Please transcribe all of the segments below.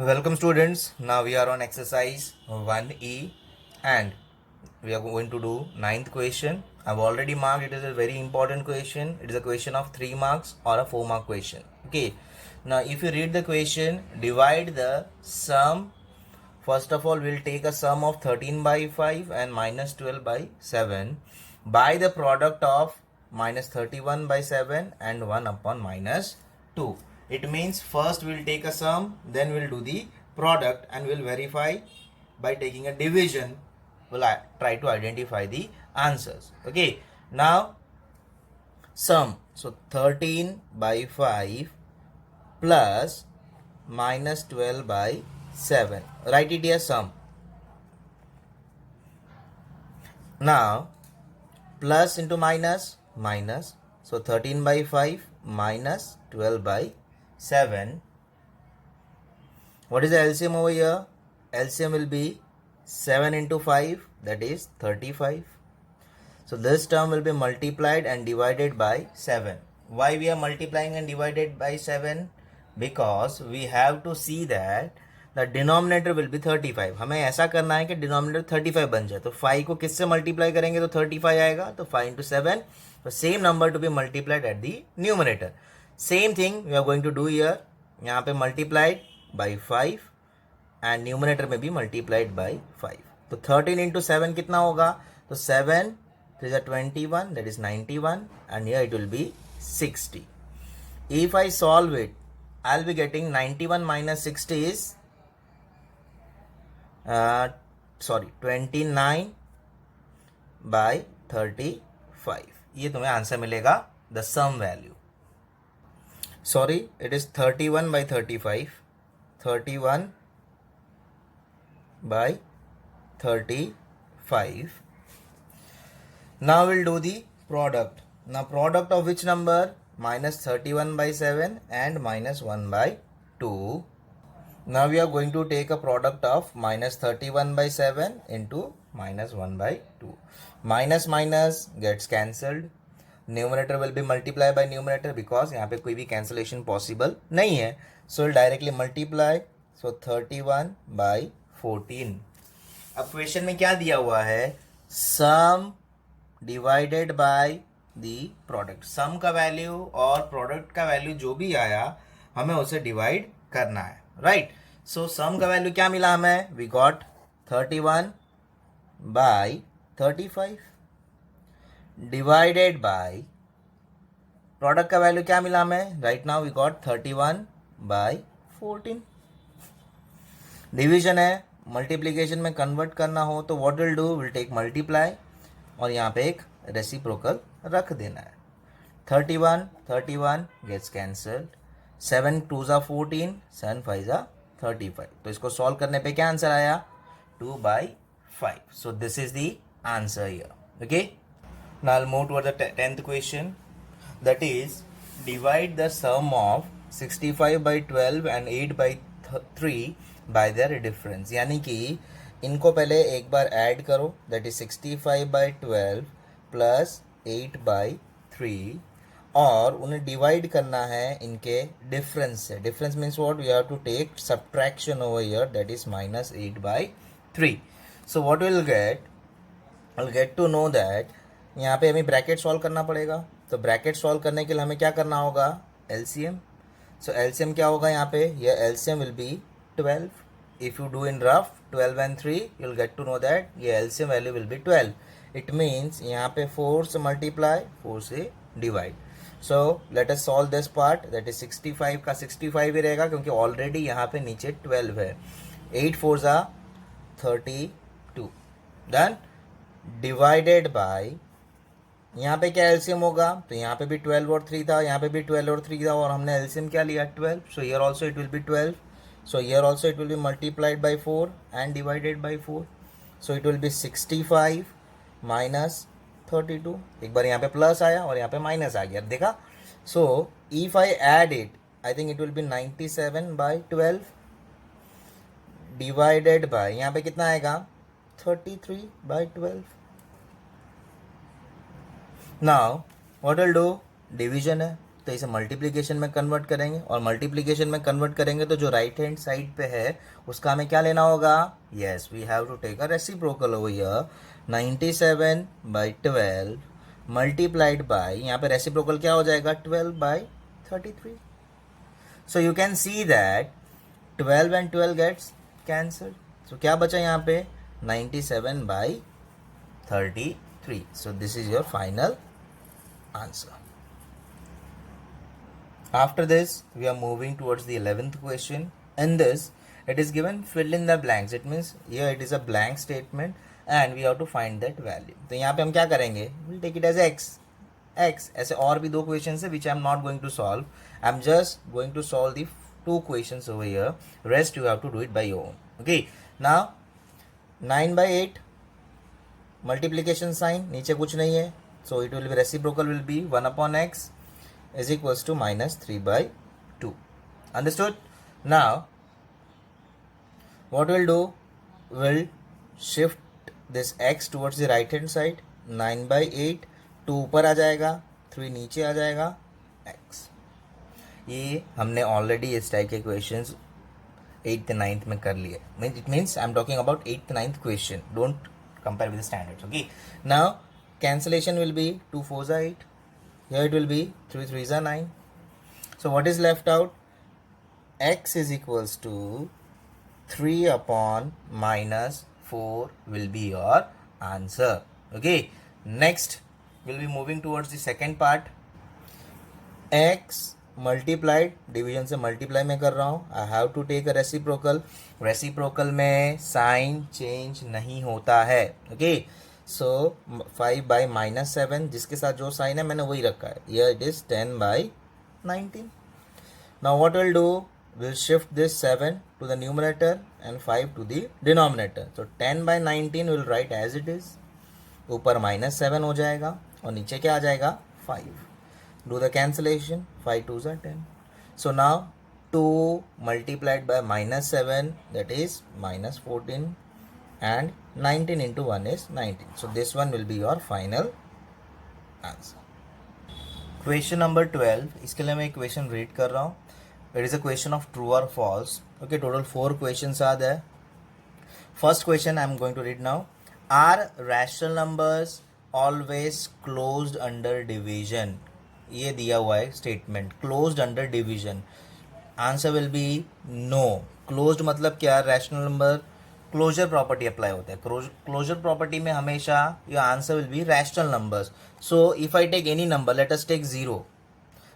Welcome students. Now we are on exercise 1E and we are going to do ninth question. I've already marked it is a very important question. It is a question of 3 marks or a 4 mark question. Okay. Now if you read the question, divide the sum. First of all, we'll take a sum of 13 by 5 and minus 12 by 7 by the product of minus 31 by 7 and 1 upon minus 2. It means first we'll take a sum, then we'll do the product and we'll verify by taking a division. We'll try to identify the answers. Okay. Now, sum. So, 13 by 5 plus minus 12 by 7. Write it as sum. Now, plus into minus, minus. So, 13 by 5 minus 12 by 7. What is the LCM over here? LCM will be 7 into 5, that is 35. So, this term will be multiplied and divided by 7. Why we are multiplying and divided by 7? Because we have to see that the denominator will be 35. हमें ऐसा करना है कि denominator 35 बन जाए. तो 5 को किससे multiply करेंगे तो 35 आएगा. तो 5 into 7. The same number to be multiplied at the numerator. Same thing we are going to do here. यहाँ पे multiplied by 5 and numerator में भी multiplied by 5. तो 13 into 7 कितना होगा? तो 7 is a 21, that is 91, and here it will be 60. If I solve it, I'll be getting 91 minus 60 is 29 by 35. ये तुम्हें आंसर मिलेगा the sum value. Sorry, it is 31 by 35. 31 by 35. Now we'll do the product. Now product of which number? Minus 31 by 7 and minus 1 by 2. Now we are going to take a product of minus 31 by 7 into minus 1 by 2. Minus minus gets cancelled. Numerator will be multiplied by numerator because यहाँ पे कोई भी cancellation possible नहीं है. So we'll directly multiply. So 31 by 14. अब question में क्या दिया हुआ है? Sum divided by the product. सम का वैल्यू और प्रोडक्ट का वैल्यू जो भी आया हमें उसे डिवाइड करना है. राइट. सो सम का वैल्यू क्या मिला हमें? We got 31 by 35 divided by product का वैल्यू क्या मिला हमें? Right now we got 31 by 14. Division है. मल्टीप्लीकेशन में कन्वर्ट करना हो तो what will do? Will take multiply और यहाँ पे एक रेसिप्रोकल रख देना है. 31 गेट्स कैंसल्ड. 7 2 जा 14, 7 5 जा 35. तो इसको सॉल्व करने पे क्या आंसर आया? 2 by 5. So this is the answer here. Okay. Now I'll move towards the 10th question. That is, divide the sum of 65 by 12 and 8 by 3 by their difference. यानी कि इनको पहले एक बार ऐड करो. That is 65 by 12 plus 8 by 3 और उन्हें divide करना है इनके डिफरेंस से. Difference means what? We have to take subtraction over here, that is minus 8 by 3. So what will get? Will get to know that यहाँ पे हमें ब्रैकेट सॉल्व करना पड़ेगा. तो ब्रैकेट सॉल्व करने के लिए हमें क्या करना होगा? एलसीएम. सो एलसीएम क्या होगा यहाँ पे? यह LCM will be 12. If you do in rough 12 and 3, you'll get to know that ये LCM value will be 12. It means यहाँ पे 4 से multiply, 4 से divide. So let us solve this part. That is 65 का 65 ही रहेगा क्योंकि already यहाँ पे नीचे 12 है. 8 4 जा 32. Done. Divided by यहाँ पे क्या LCM होगा? तो यहाँ पे भी 12 और 3 था, यहाँ पे भी 12 और 3 था और हमने LCM क्या लिया? 12. So here also it will be 12. So here also it will be multiplied by 4 and divided by 4. So it will be 65 minus 32. एक बार यहाँ पे प्लस आया और यहाँ पे माइनस आ गया. देखा? So if I add it, I think it will be 97 by 12 divided by यहाँ पे कितना आएगा? 33 by 12. Now what will do? Division है. तो इसे मल्टीप्लिकेशन में कन्वर्ट करेंगे, और मल्टीप्लिकेशन में कन्वर्ट करेंगे तो जो राइट हैंड साइड पे है उसका हमें क्या लेना होगा, yes we have to take a reciprocal over here. 97/12 multiplied by, यहाँ पे रेसिप्रोकल क्या हो जाएगा, 12/33। So you can see that 12 and 12 gets cancelled, सो क्या बचा यहाँ पे, 97/33. So this is your final answer. After this, we are moving towards the 11th question. In this, it is given fill in the blanks. It means here it is a blank statement and we have to find that value. तो यहाँ पे हम क्या करेंगे, we'll take it as x. ऐसे और भी दो questions है which I am not going to solve. I am just going to solve the two questions over here. Rest you have to do it by your own. Okay. Now 9/8 multiplication sign, नीचे कुछ नहीं है, so it will be reciprocal will be 1/x is equals to -3/2. Understood. Now what will do, will shift this x towards the right hand side. 9/8, 2 ऊपर आ जाएगा, 3 नीचे आ जाएगा, x. ये हमने ऑलरेडी इस टाइप के क्वेश्चंस 8th 9th में कर लिए. It means I am talking about 8th 9th question, don't compare with the standards. Okay, now cancellation will be 2 4s are 8, here it will be 3 3s are 9. So what is left out, x is equals to 3/-4 will be your answer. Okay, next we'll be moving towards the second part. x multiplied, division से multiply में कर रहा हूँ, I have to take a reciprocal. Reciprocal में sign change नहीं होता है. Okay, सो 5/-7 जिसके साथ जो साइन है मैंने वही रखा है, here it is 10/19. Now what will do, will shift this 7 to the numerator and 5 to the denominator. So 10/19 will write as it is, ऊपर -7 हो जाएगा और नीचे क्या आ जाएगा, 5. Do the cancellation, 5 2s are 10. So now 2 multiplied by -7, that is -14, and 19 into 1 is 19. So this one will be your final answer. Question number 12, इसके लिए मैं एक question read कर रहा हूँ. It is a question of true or false. Okay, total 4 questions are there. First question I am going to read now. Are rational numbers always closed under division? ये दिया हुआ है statement, closed under division. Answer will be no. Closed मतलब क्या, rational number closure property apply होता है. Closure property में हमेशा your answer will be rational numbers. So if I take any number, let us take 0.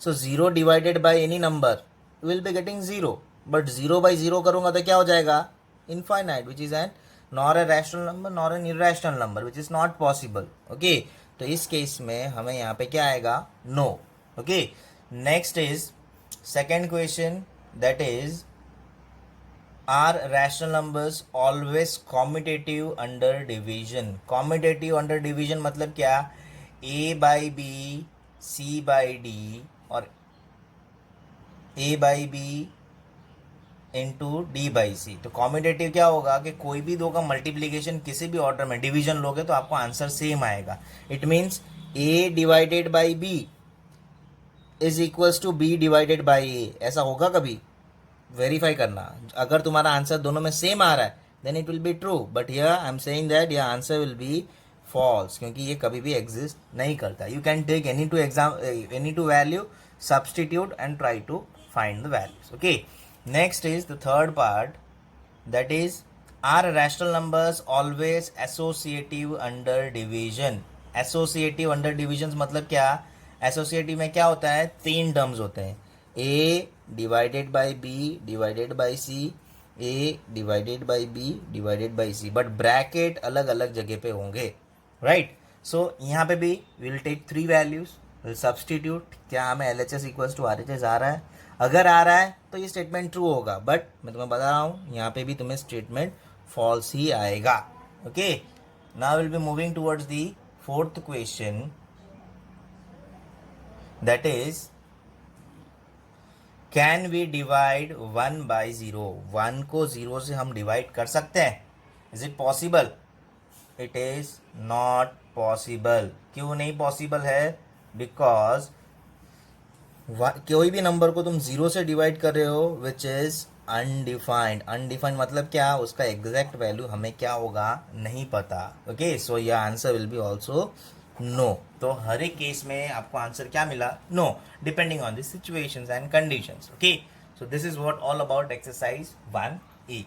So 0 divided by any number will be getting 0, but 0/0 करूंगा तो क्या हो जाएगा, infinite, which is an not a rational number not an irrational number, which is not possible. Okay, तो इस case में हमें यहाँ पे क्या आएगा, no. Okay, next is second question, that is are rational numbers always commutative under division. Commutative under division मतलब क्या, a/b, c/d और a/b इंटू d/c. तो कॉम्यूटेटिव क्या होगा कि कोई भी दो का मल्टीप्लीकेशन किसी भी ऑर्डर में डिवीजन लोगे तो आपको आंसर सेम आएगा. It means a divided by b is equals to b divided by a. ऐसा होगा कभी, वेरीफाई करना. अगर तुम्हारा आंसर दोनों में सेम आ रहा है then it will be true, but here I am saying that your answer will be false, क्योंकि ये कभी भी एग्जिस्ट नहीं करता. You can take any two value, substitute and try to find the values. Okay, next is the third part, that is are rational numbers always associative under division. associative under divisions मतलब क्या, associative में क्या होता है, 3 terms होते हैं, a divided by b divided by c, a divided by b divided by c, but bracket अलग अलग जगह पे होंगे, राइट. सो यहाँ पे भी will take 3 values, will substitute. क्या हमें LHS इक्वल्स टू RHS आ रहा है, अगर आ रहा है तो ये स्टेटमेंट ट्रू होगा, बट मैं तुम्हें बता रहा हूँ यहाँ पे भी तुम्हें स्टेटमेंट फॉल्स ही आएगा. Okay, now will be moving towards the fourth question, that is can we divide 1/0. 1 को 0 से हम डिवाइड कर सकते हैं, is it possible? It is not possible. क्यों नहीं पॉसिबल है? बिकॉज कोई भी नंबर को तुम जीरो से डिवाइड कर रहे हो विच इज अनडिफाइंड। अनडिफाइंड मतलब क्या, उसका एग्जैक्ट वैल्यू हमें क्या होगा नहीं पता। Okay, so your answer will be also no. तो हर एक केस में आपको आंसर क्या मिला, no, depending on the situations and conditions. Okay, so this is what all about exercise 1E।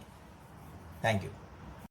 Thank you.